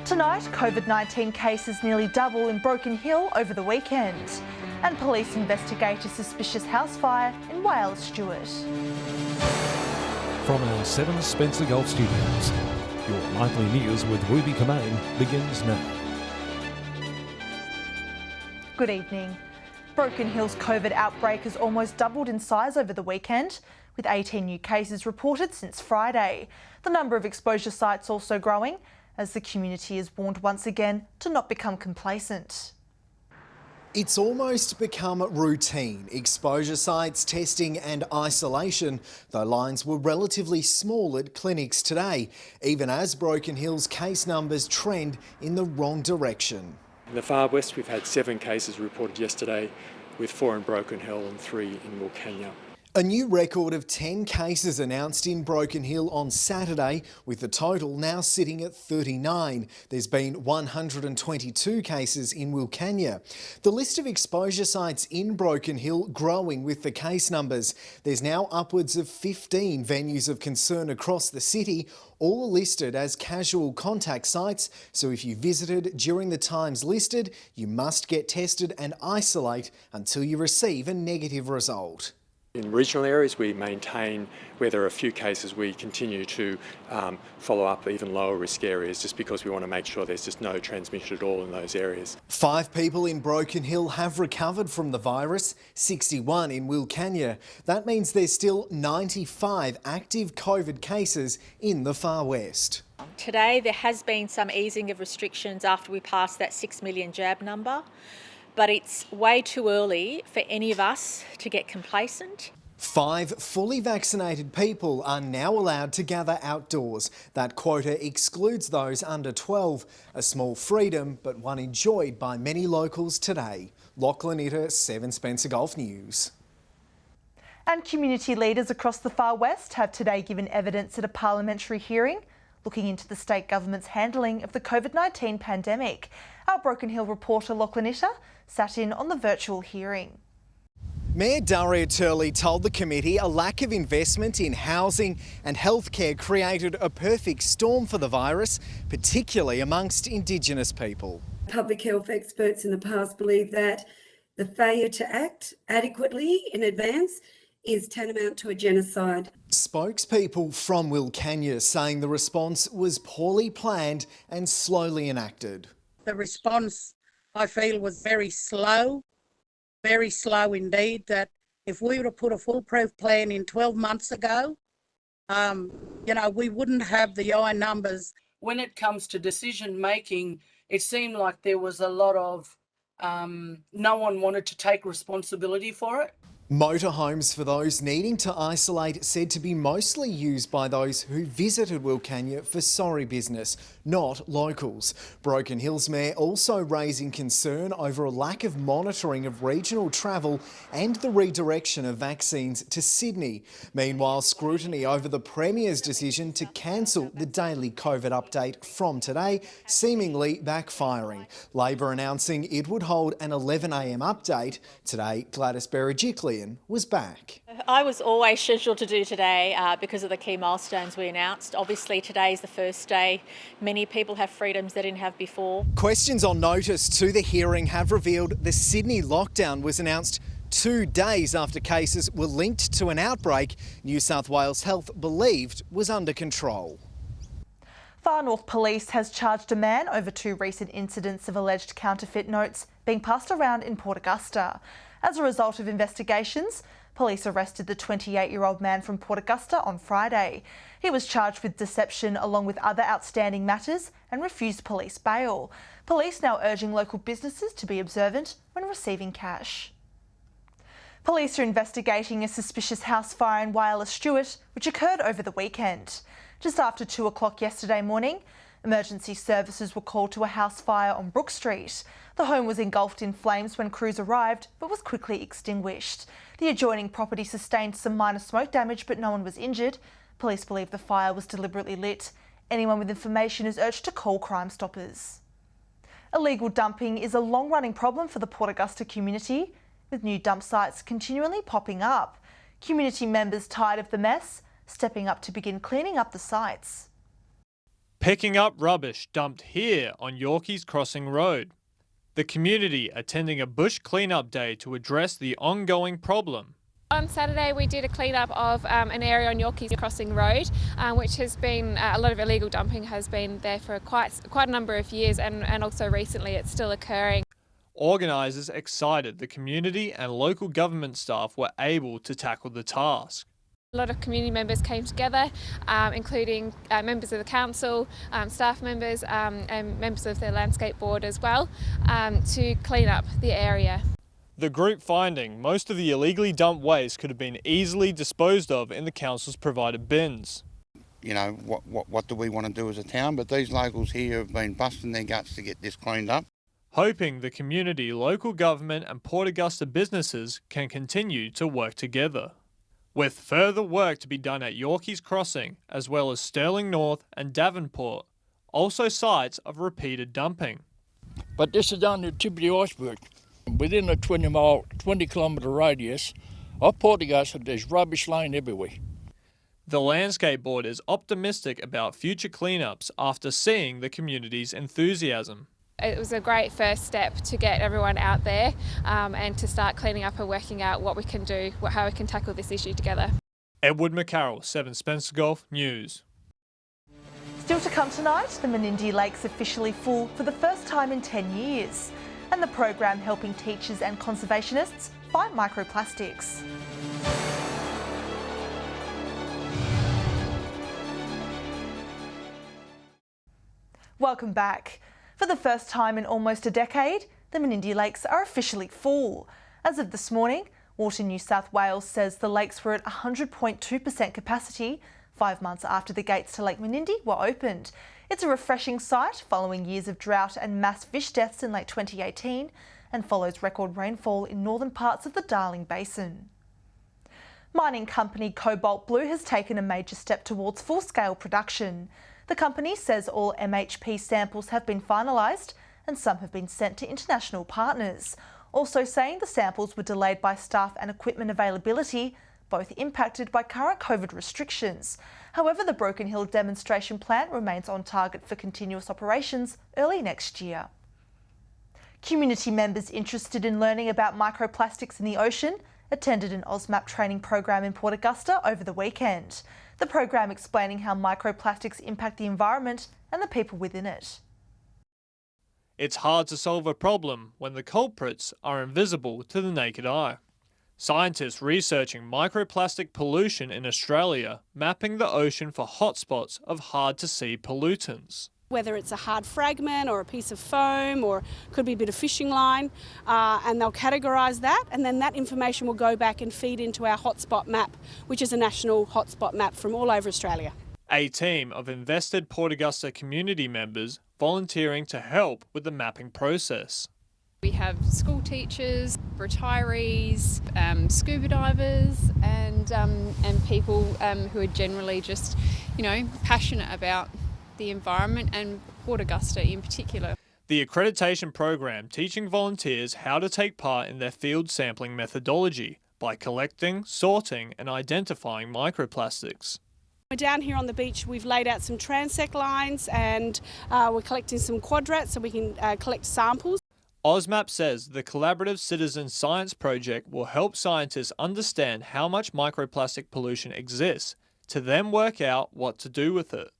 Tonight, COVID-19 cases nearly double in Broken Hill over the weekend. And police investigate a suspicious house fire in Wales Stewart. From our 7 Spencer Golf Studios, your nightly news with Ruby Kamane begins now. Good evening. Broken Hill's COVID outbreak has almost doubled in size over the weekend, with 18 new cases reported since Friday. The number of exposure sites also growing, as the community is warned once again to not become complacent. It's almost become routine, exposure sites, testing and isolation, though lines were relatively small at clinics today, even as Broken Hill's case numbers trend in the wrong direction. In the far west, we've had 7 cases reported yesterday, with 4 in Broken Hill and 3 in Wilcannia. A new record of 10 cases announced in Broken Hill on Saturday, with the total now sitting at 39. There's been 122 cases in Wilcannia. The list of exposure sites in Broken Hill growing with the case numbers. There's now upwards of 15 venues of concern across the city, all listed as casual contact sites, so if you visited during the times listed, you must get tested and isolate until you receive a negative result. In regional areas, we maintain, where there are a few cases, we continue to follow up even lower risk areas, just because we want to make sure there's just no transmission at all in those areas. 5 people in Broken Hill have recovered from the virus, 61 in Wilcannia. That means there's still 95 active COVID cases in the far west. Today there has been some easing of restrictions after we passed that 6 million jab number. But it's way too early for any of us to get complacent. 5 fully vaccinated people are now allowed to gather outdoors. That quota excludes those under 12. A small freedom, but one enjoyed by many locals today. Lachlan Itter, 7 Spencer Golf News. And community leaders across the far west have today given evidence at a parliamentary hearing looking into the state government's handling of the COVID-19 pandemic. Our Broken Hill reporter Lachlan Itter sat in on the virtual hearing. Mayor Daria Turley told the committee a lack of investment in housing and healthcare created a perfect storm for the virus, particularly amongst Indigenous people. Public health experts in the past believe that the failure to act adequately in advance is tantamount to a genocide. Spokespeople from Wilcannia saying the response was poorly planned and slowly enacted. The response, I feel, was very slow indeed, that if we would have put a foolproof plan in 12 months ago, we wouldn't have the high numbers. When it comes to decision making, it seemed like there was a lot of, no one wanted to take responsibility for it. Motorhomes for those needing to isolate said to be mostly used by those who visited Wilcannia for sorry business, not locals. Broken Hill's mayor also raising concern over a lack of monitoring of regional travel and the redirection of vaccines to Sydney. Meanwhile, scrutiny over the Premier's decision to cancel the daily COVID update from today seemingly backfiring. Labor announcing it would hold an 11 a.m. update. Today, Gladys Berejiklian was back. I was always scheduled to do today because of the key milestones we announced. Obviously today is the first day. Many people have freedoms they didn't have before. Questions on notice to the hearing have revealed the Sydney lockdown was announced 2 days after cases were linked to an outbreak New South Wales Health believed was under control. Far North Police has charged a man over 2 recent incidents of alleged counterfeit notes being passed around in Port Augusta. As a result of investigations, police arrested the 28-year-old man from Port Augusta on Friday. He was charged with deception along with other outstanding matters and refused police bail. Police now urging local businesses to be observant when receiving cash. Police are investigating a suspicious house fire in Wales Stewart, which occurred over the weekend. Just after 2 o'clock yesterday morning, emergency services were called to a house fire on Brook Street. The home was engulfed in flames when crews arrived, but was quickly extinguished. The adjoining property sustained some minor smoke damage, but no one was injured. Police believe the fire was deliberately lit. Anyone with information is urged to call Crime Stoppers. Illegal dumping is a long-running problem for the Port Augusta community, with new dump sites continually popping up. Community members tired of the mess, stepping up to begin cleaning up the sites. Picking up rubbish dumped here on Yorkeys Crossing Road. The community attending a bush clean-up day to address the ongoing problem. On Saturday we did a clean-up of an area on Yorkeys Crossing Road, which has been, a lot of illegal dumping has been there for quite a number of years, and also recently it's still occurring. Organisers excited the community and local government staff were able to tackle the task. A lot of community members came together, including members of the council, staff members and members of the landscape board as well, to clean up the area. The group finding most of the illegally dumped waste could have been easily disposed of in the council's provided bins. You know, what do we want to do as a town? But these locals here have been busting their guts to get this cleaned up. Hoping the community, local government and Port Augusta businesses can continue to work together. With further work to be done at Yorkeys Crossing, as well as Stirling North and Davenport, also sites of repeated dumping. But this is on the tip of the iceberg. Within a 20-kilometre radius of Port Augusta, there's rubbish laying everywhere. The Landscape Board is optimistic about future cleanups after seeing the community's enthusiasm. It was a great first step to get everyone out there and to start cleaning up and working out what we can do, how we can tackle this issue together. Edward McCarroll, 7 Spencer Gulf News. Still to come tonight, the Menindee Lake's officially full for the first time in 10 years, and the program helping teachers and conservationists fight microplastics. Welcome back. For the first time in almost a decade, the Menindee Lakes are officially full. As of this morning, Water New South Wales says the lakes were at 100.2% capacity 5 months after the gates to Lake Menindee were opened. It's a refreshing sight following years of drought and mass fish deaths in late 2018 and follows record rainfall in northern parts of the Darling Basin. Mining company Cobalt Blue has taken a major step towards full-scale production. The company says all MHP samples have been finalised and some have been sent to international partners, also saying the samples were delayed by staff and equipment availability, both impacted by current COVID restrictions. However, the Broken Hill demonstration plant remains on target for continuous operations early next year. Community members interested in learning about microplastics in the ocean attended an AusMap training program in Port Augusta over the weekend. The program explaining how microplastics impact the environment and the people within it. It's hard to solve a problem when the culprits are invisible to the naked eye. Scientists researching microplastic pollution in Australia, mapping the ocean for hotspots of hard-to-see pollutants. Whether it's a hard fragment or a piece of foam or could be a bit of fishing line, and they'll categorise that, and then that information will go back and feed into our hotspot map, which is a national hotspot map from all over Australia. A team of invested Port Augusta community members volunteering to help with the mapping process. We have school teachers, retirees, scuba divers and people who are generally just, passionate about the environment and Port Augusta in particular. The accreditation program teaching volunteers how to take part in their field sampling methodology by collecting, sorting and identifying microplastics. We're down here on the beach, we've laid out some transect lines and we're collecting some quadrats so we can collect samples. AusMap says the collaborative citizen science project will help scientists understand how much microplastic pollution exists to then work out what to do with it.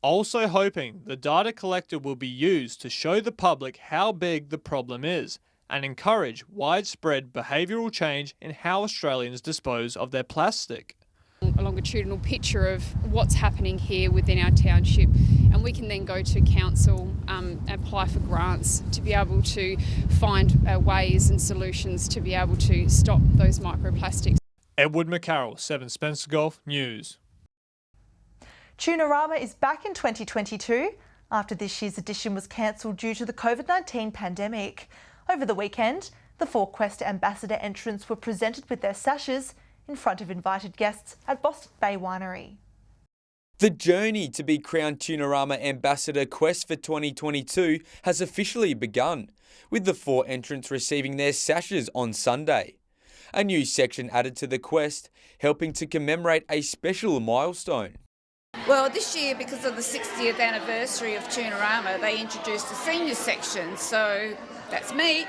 Also hoping the data collected will be used to show the public how big the problem is and encourage widespread behavioural change in how Australians dispose of their plastic. A longitudinal picture of what's happening here within our township, and we can then go to council and apply for grants to be able to find ways and solutions to be able to stop those microplastics. Edward McCarroll, 7 Spencer Gulf News. Tunarama is back in 2022 after this year's edition was cancelled due to the COVID-19 pandemic. Over the weekend, the 4 Quest Ambassador entrants were presented with their sashes in front of invited guests at Boston Bay Winery. The journey to be crowned Tunarama Ambassador Quest for 2022 has officially begun, with the 4 entrants receiving their sashes on Sunday. A new section added to the quest, helping to commemorate a special milestone. Well, this year, because of the 60th anniversary of Tunarama, they introduced a senior section, so that's me.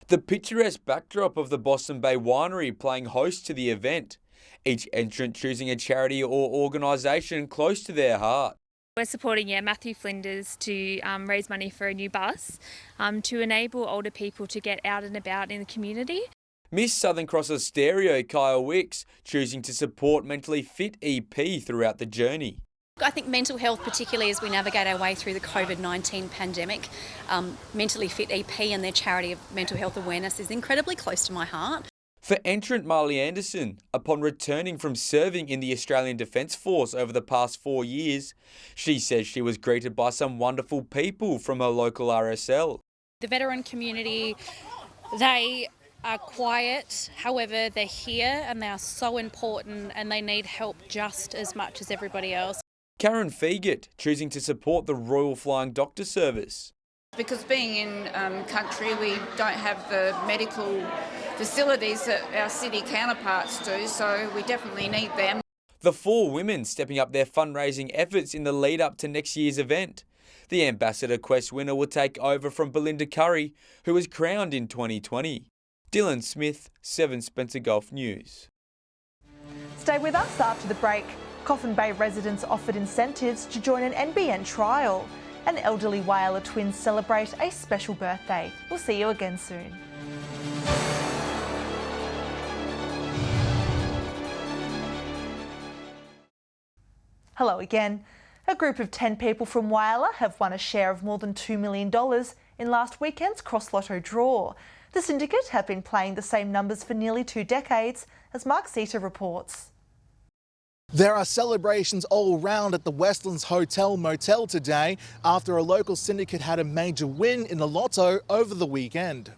The picturesque backdrop of the Boston Bay Winery playing host to the event, each entrant choosing a charity or organisation close to their heart. We're supporting Matthew Flinders to raise money for a new bus to enable older people to get out and about in the community. Miss Southern Cross's Stereo, Kyle Wicks, choosing to support Mentally Fit EP throughout the journey. I think mental health, particularly as we navigate our way through the COVID-19 pandemic, Mentally Fit EP and their charity of mental health awareness is incredibly close to my heart. For entrant Marley Anderson, upon returning from serving in the Australian Defence Force over the past 4 years, she says she was greeted by some wonderful people from her local RSL. The veteran community, they are quiet, however they're here and they are so important and they need help just as much as everybody else. Karen Fegert, choosing to support the Royal Flying Doctor Service. Because being in country, we don't have the medical facilities that our city counterparts do, so we definitely need them. The 4 women stepping up their fundraising efforts in the lead up to next year's event. The Ambassador Quest winner will take over from Belinda Curry, who was crowned in 2020. Dylan Smith, 7 Spencer Gulf News. Stay with us after the break. Coffin Bay residents offered incentives to join an NBN trial. And elderly Whyalla twins celebrate a special birthday. We'll see you again soon. Hello again. A group of 10 people from Whyalla have won a share of more than $2 million in last weekend's Cross Lotto draw. The syndicate have been playing the same numbers for nearly 2 decades, as Mark Zeta reports. There are celebrations all round at the Westlands Hotel Motel today after a local syndicate had a major win in the lotto over the weekend.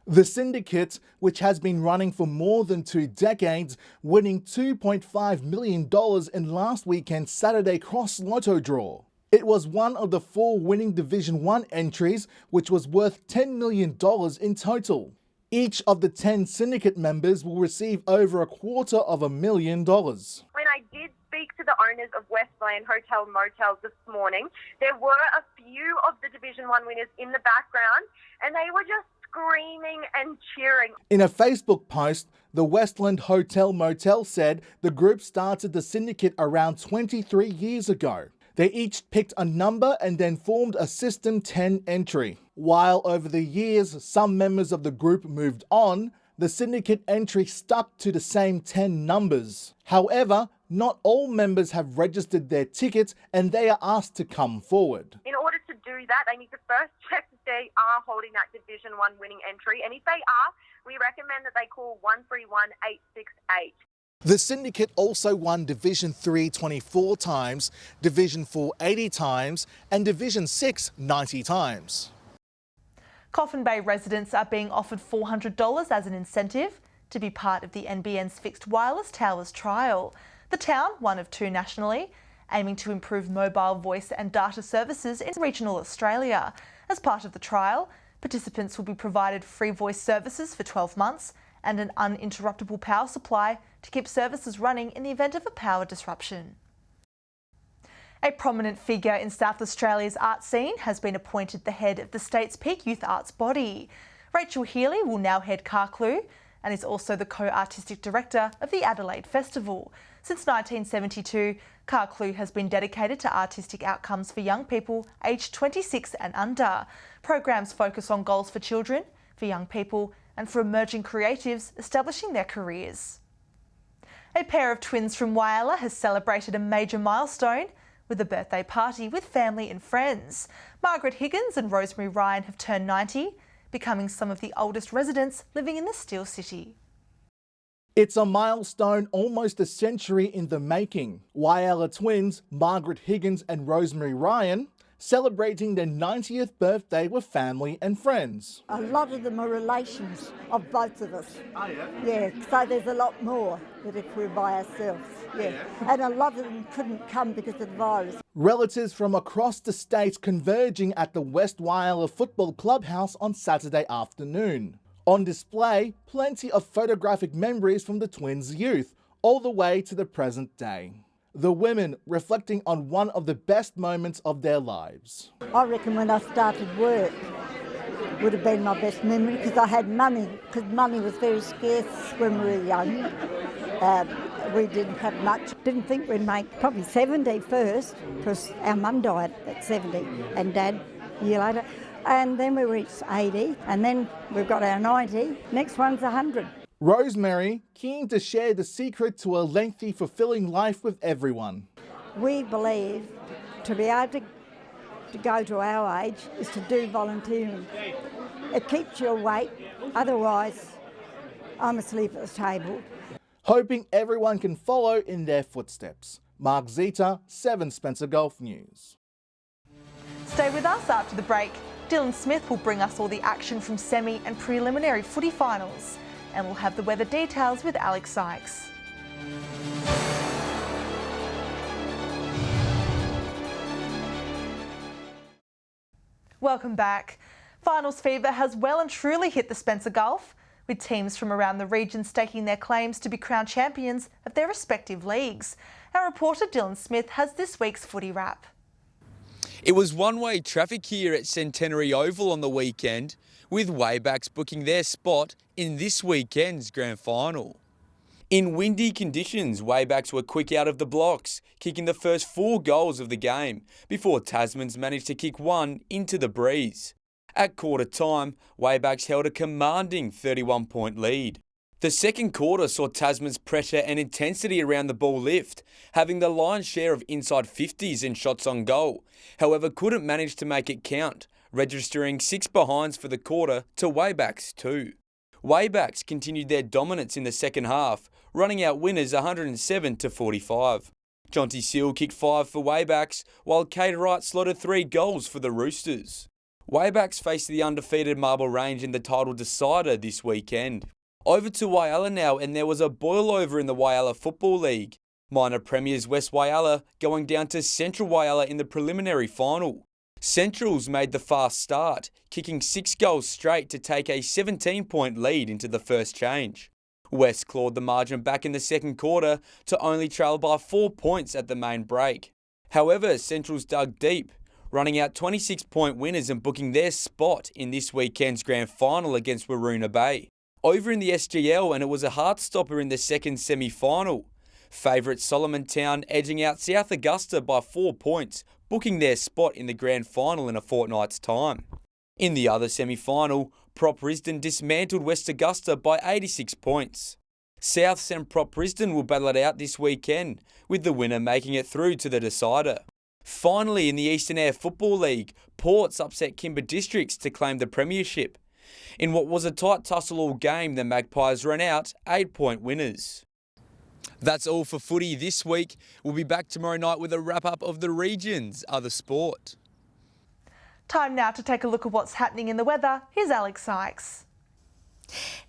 The syndicate, which has been running for more than 2 decades, winning $2.5 million in last weekend's Saturday Cross Lotto draw. It was one of the 4 winning Division 1 entries, which was worth $10 million in total. Each of the 10 syndicate members will receive over $250,000. When I did speak to the owners of Westland Hotel Motels this morning, there were a few of the Division 1 winners in the background, and they were just screaming and cheering. In a Facebook post, the Westland Hotel Motel said the group started the syndicate around 23 years ago. They each picked a number and then formed a System 10 entry. While over the years some members of the group moved on, the syndicate entry stuck to the same 10 numbers. However, not all members have registered their tickets and they are asked to come forward. In order to do that, they need to first check if they are holding that Division 1 winning entry, and if they are, we recommend that they call 131868. The syndicate also won Division 3 24 times, Division 4 80 times and Division 6 90 times. Coffin Bay residents are being offered $400 as an incentive to be part of the NBN's Fixed Wireless Towers trial. The town, one of 2 nationally, aiming to improve mobile voice and data services in regional Australia. As part of the trial, participants will be provided free voice services for 12 months and an uninterruptible power supply to keep services running in the event of a power disruption. A prominent figure in South Australia's art scene has been appointed the head of the state's peak youth arts body. Rachel Healy will now head Carclew and is also the co-artistic director of the Adelaide Festival. Since 1972, Carclew has been dedicated to artistic outcomes for young people aged 26 and under. Programs focus on goals for children, for young people and for emerging creatives establishing their careers. A pair of twins from Whyalla has celebrated a major milestone with a birthday party with family and friends. Margaret Higgins and Rosemary Ryan have turned 90, becoming some of the oldest residents living in the Steel City. It's a milestone almost a century in the making. Whyalla twins, Margaret Higgins and Rosemary Ryan, celebrating their 90th birthday with family and friends. A lot of them are relations of both of us. Oh, yeah? Yeah, so there's a lot more than if we're by ourselves. Yeah. And a lot of them couldn't come because of the virus. Relatives from across the state converging at the West Whyalla Football Clubhouse on Saturday afternoon. On display, plenty of photographic memories from the twins' youth, all the way to the present day. The women reflecting on one of the best moments of their lives. I reckon when I started work would have been my best memory because I had money, because money was very scarce when we were young. We didn't have much. Didn't think we'd make probably 70 first because our mum died at 70 and Dad a year later. And then we reached 80 and then we've got our 90. Next one's 100. Rosemary, keen to share the secret to a lengthy, fulfilling life with everyone. We believe to be able to go to our age is to do volunteering. It keeps you awake, otherwise I'm asleep at the table. Hoping everyone can follow in their footsteps. Mark Zeta, 7 Spencer Golf News. Stay with us after the break. Dylan Smith will bring us all the action from semi and preliminary footy finals. And we'll have the weather details with Alex Sykes. Welcome back. Finals fever has well and truly hit the Spencer Gulf, with teams from around the region staking their claims to be crowned champions of their respective leagues. Our reporter Dylan Smith has this week's footy wrap. It was one-way traffic here at Centenary Oval on the weekend, with Waybacks booking their spot in this weekend's grand final. In windy conditions, Waybacks were quick out of the blocks, kicking the first 4 goals of the game, before Tasmans managed to kick one into the breeze. At quarter time, Waybacks held a commanding 31-point lead. The second quarter saw Tasman's pressure and intensity around the ball lift, having the lion's share of inside 50s in shots on goal, however couldn't manage to make it count, registering 6 behinds for the quarter to Waybacks 2. Waybacks continued their dominance in the second half, running out winners 107-45. Jonty Seal kicked 5 for Waybacks, while Kate Wright slotted 3 goals for the Roosters. Waybacks faced the undefeated Marble Range in the title decider this weekend. Over to Whyalla now, and there was a boil-over in the Whyalla Football League. Minor premiers West Whyalla going down to Central Whyalla in the preliminary final. Centrals made the fast start, kicking 6 goals straight to take a 17-point lead into the first change. West clawed the margin back in the second quarter to only trail by 4 points at the main break. However, Centrals dug deep, running out 26-point winners and booking their spot in this weekend's grand final against Waroona Bay. Over in the SGL, and it was a heart-stopper in the second semi-final. Favourite Solomon Town edging out South Augusta by 4 points, booking their spot in the grand final in a fortnight's time. In the other semi-final, Prop Risdon dismantled West Augusta by 86 points. Souths and Prop Risdon will battle it out this weekend, with the winner making it through to the decider. Finally, in the Eastern Air Football League, Ports upset Kimber Districts to claim the premiership. In what was a tight tussle-all game, the Magpies ran out 8-point winners. That's all for footy this week. We'll be back tomorrow night with a wrap-up of the region's other sport. Time now to take a look at what's happening in the weather. Here's Alex Sykes.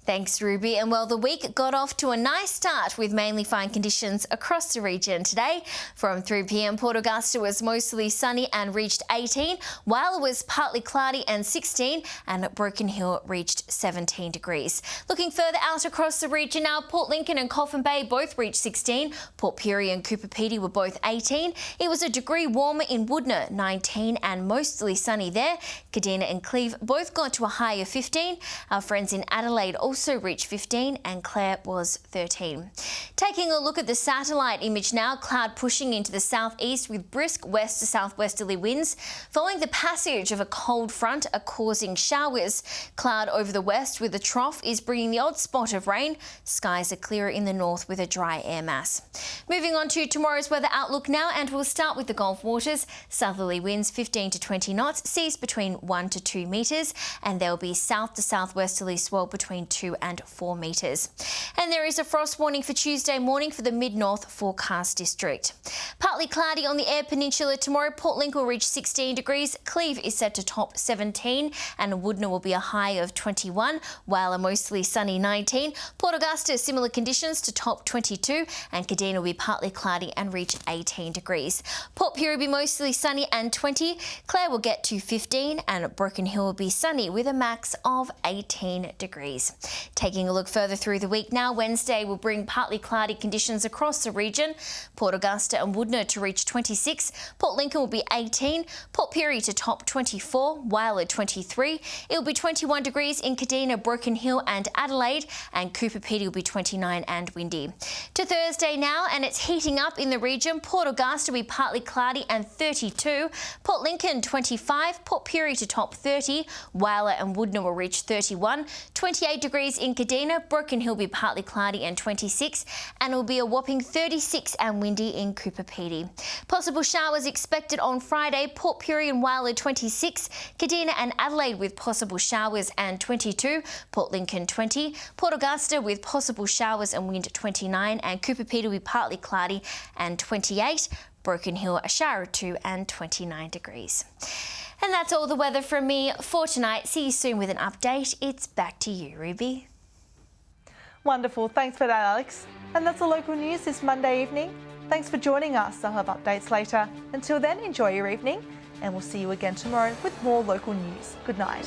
Thanks, Ruby. And well, the week got off to a nice start with mainly fine conditions across the region today. From 3 p.m, Port Augusta was mostly sunny and reached 18, while it was partly cloudy and 16, and Broken Hill reached 17 degrees. Looking further out across the region now, Port Lincoln and Coffin Bay both reached 16. Port Pirie and Cooper Pedy were both 18. It was a degree warmer in Woodner, 19, and mostly sunny there. Kadina and Cleve both got to a high of 15. Our friends in Adelaide also reached 15 and Clare was 13. Taking a look at the satellite image now, cloud pushing into the southeast with brisk west to southwesterly winds. Following the passage of a cold front are causing showers. Cloud over the west with a trough is bringing the odd spot of rain. Skies are clearer in the north with a dry air mass. Moving on to tomorrow's weather outlook now, and we'll start with the Gulf waters. Southerly winds 15 to 20 knots, seas between 1 to 2 metres, and there'll be south to southwesterly swell between 2 and 4 metres. And there is a frost warning for Tuesday morning for the mid-north forecast district. Partly cloudy on the Eyre Peninsula tomorrow. Port Lincoln will reach 16 degrees. Cleve is set to top 17 and Woodner will be a high of 21, while a mostly sunny 19. Port Augusta similar conditions to top 22, and Kadina will be partly cloudy and reach 18 degrees. Port Pirie will be mostly sunny and 20. Clare will get to 15 and Broken Hill will be sunny with a max of 18 degrees. degrees. Taking a look further through the week now, Wednesday will bring partly cloudy conditions across the region. Port Augusta and Woodner to reach 26, Port Lincoln will be 18, Port Pirie to top 24, Whyalla 23. It will be 21 degrees in Kadina, Broken Hill and Adelaide, and Cooper Pedy will be 29 and windy. To Thursday now, and it's heating up in the region. Port Augusta will be partly cloudy and 32, Port Lincoln 25, Port Pirie to top 30, Whyalla and Woodner will reach 31, 28 degrees in Kadina, Broken Hill will be partly cloudy and 26, and it will be a whopping 36 and windy in Cooper Pedy. Possible showers expected on Friday, Port Pirie and Whyalla 26, Kadina and Adelaide with possible showers and 22, Port Lincoln 20, Port Augusta with possible showers and wind 29, and Cooper Pedy will be partly cloudy and 28, Broken Hill a shower or two and 29 degrees. And that's all the weather from me for tonight. See you soon with an update. It's back to you, Ruby. Wonderful. Thanks for that, Alex. And that's the local news this Monday evening. Thanks for joining us. I'll have updates later. Until then, enjoy your evening, and we'll see you again tomorrow with more local news. Good night.